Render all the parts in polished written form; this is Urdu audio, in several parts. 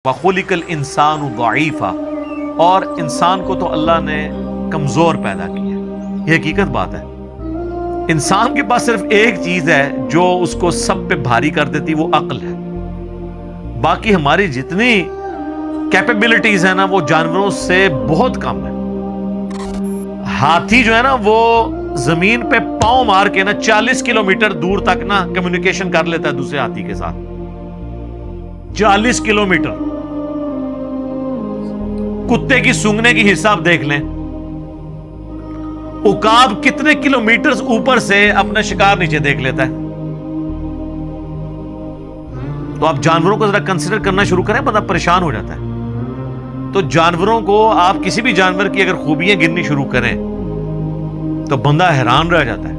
وَخُلِقَ الْإِنسَانُ ضَعِيفًا، اور انسان کو تو اللہ نے کمزور پیدا کیا. یہ حقیقت بات ہے. انسان کے پاس صرف ایک چیز ہے جو اس کو سب پہ بھاری کر دیتی، وہ عقل ہے. باقی ہماری جتنی کیپیبلٹیز ہیں نا وہ جانوروں سے بہت کم ہے. ہاتھی جو ہے نا وہ زمین پہ پاؤں مار کے نا 40 کلومیٹر دور تک نا کمیونیکیشن کر لیتا ہے دوسرے ہاتھی کے ساتھ. 40 کلومیٹر. کتے کی سونگنے کی حساب دیکھ لیں. عقاب کتنے کلومیٹرز اوپر سے اپنا شکار نیچے دیکھ لیتا ہے. تو آپ جانوروں کو ذرا کنسیڈر کرنا شروع کریں، بندہ پریشان ہو جاتا ہے. تو جانوروں کو آپ کسی بھی جانور کی اگر خوبیاں گننی شروع کریں تو بندہ حیران رہ جاتا ہے.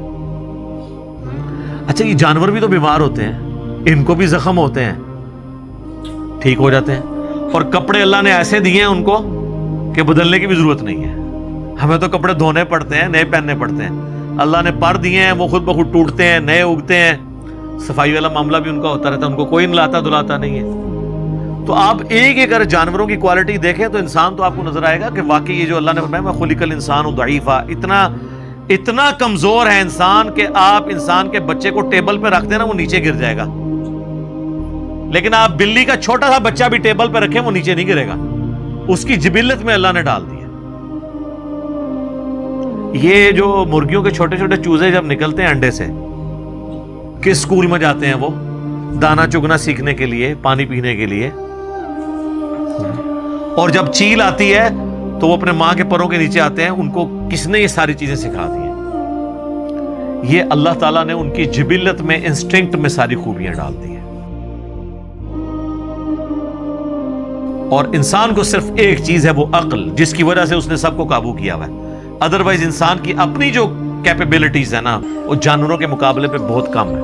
اچھا، یہ جانور بھی تو بیمار ہوتے ہیں، ان کو بھی زخم ہوتے ہیں، ٹھیک ہو جاتے ہیں. اور کپڑے اللہ نے ایسے دیے ہیں ان کو کہ بدلنے کی بھی ضرورت نہیں ہے. ہمیں تو کپڑے دھونے پڑتے ہیں، نئے پہننے پڑتے ہیں. اللہ نے پر دیے ہیں، وہ خود بخود ٹوٹتے ہیں، نئے اگتے ہیں. صفائی والا معاملہ بھی ان کا ہوتا رہتا ہے، ان کو کوئی نلاتا دلاتا نہیں ہے. تو آپ ایک اگر جانوروں کی کوالٹی دیکھیں تو انسان تو آپ کو نظر آئے گا کہ واقعی یہ جو اللہ نے فرمایا میں خلق الانسان ضعیفا، اتنا کمزور ہے انسان کہ آپ انسان کے بچے کو ٹیبل پہ رکھ دینا وہ نیچے گر جائے گا. لیکن آپ بلی کا چھوٹا سا بچہ بھی ٹیبل پہ رکھیں وہ نیچے نہیں گرے گا. اس کی جبلت میں اللہ نے ڈال دیا. یہ جو مرغیوں کے چھوٹے چھوٹے چوزے جب نکلتے ہیں انڈے سے، کس اسکول میں جاتے ہیں وہ؟ دانا چگنا سیکھنے کے لیے، پانی پینے کے لیے. اور جب چیل آتی ہے تو وہ اپنے ماں کے پروں کے نیچے آتے ہیں. ان کو کس نے یہ ساری چیزیں سکھا دی ہیں؟ یہ اللہ تعالیٰ نے ان کی جبلت میں، انسٹنکٹ میں ساری خوبیاں ڈال دی ہیں. اور انسان کو صرف ایک چیز ہے، وہ عقل، جس کی وجہ سے اس نے سب کو قابو کیا ہوا ہے. ادروائز انسان کی اپنی جو کیپیبلٹیز ہیں نا وہ جانوروں کے مقابلے پہ بہت کم ہے.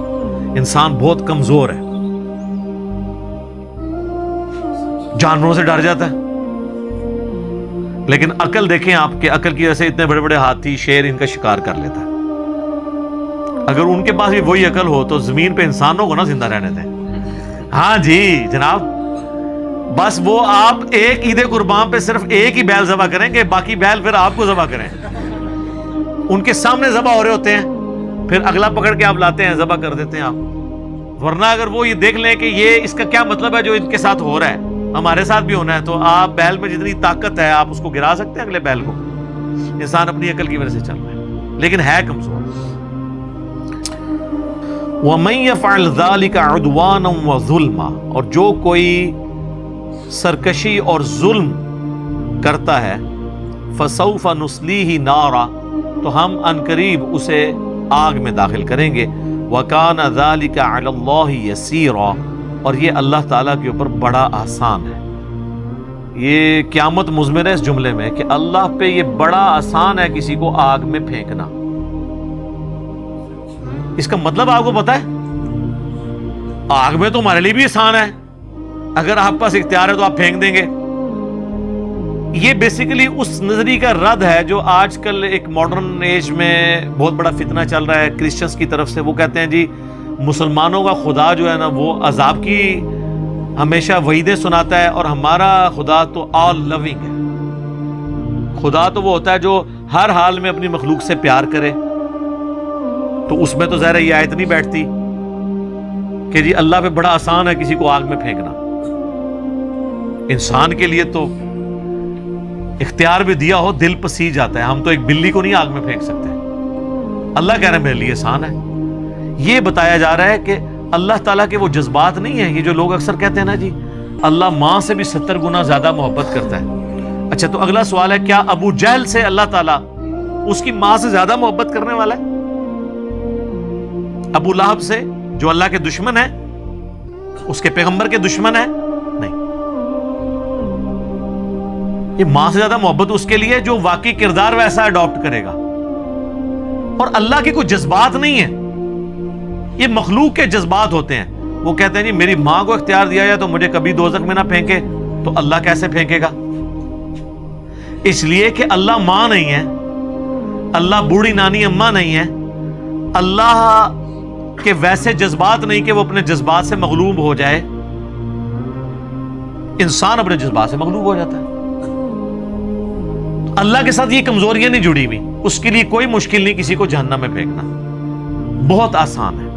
انسان بہت کمزور ہے، جانوروں سے ڈر جاتا ہے. لیکن عقل دیکھیں آپ کے، عقل کی وجہ سے اتنے بڑے بڑے ہاتھی، شیر ان کا شکار کر لیتا ہے. اگر ان کے پاس بھی وہی عقل ہو تو زمین پہ انسانوں کو نہ زندہ رہنے دیں. ہاں جی جناب، بس وہ آپ ایک عید قربان پہ صرف ایک ہی بیل ذبح کریں کہ باقی بیل پھر آپ کو ذبح کریں. ان کے سامنے ذبح ہو رہے ہوتے ہیں، پھر اگلا پکڑ کے آپ لاتے ہیں، ذبح کر دیتے ہیں آپ. ورنہ اگر وہ یہ دیکھ لیں کہ یہ اس کا کیا مطلب ہے جو ان کے ساتھ ہو رہا ہے، ہمارے ساتھ بھی ہونا ہے، تو آپ بیل میں جتنی طاقت ہے آپ اس کو گرا سکتے ہیں اگلے بیل کو. انسان اپنی عقل کی وجہ سے چل رہا ہے لیکن ہے کمزور. وَمَن يَفْعَلْ ذَلِكَ عُدْوَانًا وَظُلْمًا، اور جو کوئی سرکشی اور ظلم کرتا ہے، فَسَوْفَ نُصْلِيهِ نَارًا، تو ہم عنقریب اسے آگ میں داخل کریں گے. وَكَانَ ذَلِكَ عَلَى اللَّهِ يَسِيرًا، اور یہ اللہ تعالیٰ کے اوپر بڑا آسان ہے. یہ قیامت مضمر ہے اس جملے میں کہ اللہ پہ یہ بڑا آسان ہے کسی کو آگ میں پھینکنا. اس کا مطلب آپ کو پتا ہے؟ آگ میں تو ہمارے لیے بھی آسان ہے، اگر آپ پاس اختیار ہے تو آپ پھینک دیں گے. یہ بیسیکلی اس نظریے کا رد ہے جو آج کل ایک ماڈرن ایج میں بہت بڑا فتنہ چل رہا ہے کرسچنز کی طرف سے. وہ کہتے ہیں جی مسلمانوں کا خدا جو ہے نا وہ عذاب کی ہمیشہ وعیدیں سناتا ہے اور ہمارا خدا تو آل لونگ ہے. خدا تو وہ ہوتا ہے جو ہر حال میں اپنی مخلوق سے پیار کرے. تو اس میں تو ظاہر یہ آیت نہیں بیٹھتی کہ جی اللہ پہ بڑا آسان ہے کسی کو آگ میں پھینکنا. انسان کے لیے تو اختیار بھی دیا ہو دل پسیج جاتا ہے. ہم تو ایک بلی کو نہیں آگ میں پھینک سکتے. اللہ کہہ رہے ہیں میرے لیے آسان ہے. یہ بتایا جا رہا ہے کہ اللہ تعالیٰ کے وہ جذبات نہیں ہیں. یہ جو لوگ اکثر کہتے ہیں نا جی اللہ ماں سے بھی 70 گنا زیادہ محبت کرتا ہے. اچھا تو اگلا سوال ہے، کیا ابو جہل سے اللہ تعالیٰ اس کی ماں سے زیادہ محبت کرنے والا ہے؟ ابو لہب سے جو اللہ کے دشمن ہے، اس کے پیغمبر کے دشمن ہے؟ نہیں. یہ ماں سے زیادہ محبت اس کے لیے جو واقعی کردار ویسا اڈاپٹ کرے گا. اور اللہ کے کوئی جذبات نہیں ہیں، یہ مخلوق کے جذبات ہوتے ہیں. وہ کہتے ہیں جی میری ماں کو اختیار دیا جائے تو مجھے کبھی دوزخ میں نہ پھینکے، تو اللہ کیسے پھینکے گا؟ اس لیے کہ اللہ ماں نہیں ہے، اللہ بوڑھی نانی اماں نہیں ہے، اللہ کے ویسے جذبات نہیں کہ وہ اپنے جذبات سے مغلوب ہو جائے. انسان اپنے جذبات سے مغلوب ہو جاتا ہے. اللہ کے ساتھ یہ کمزوریاں نہیں جڑی ہوئی، اس کے لیے کوئی مشکل نہیں کسی کو جہنم میں پھینکنا، بہت آسان ہے.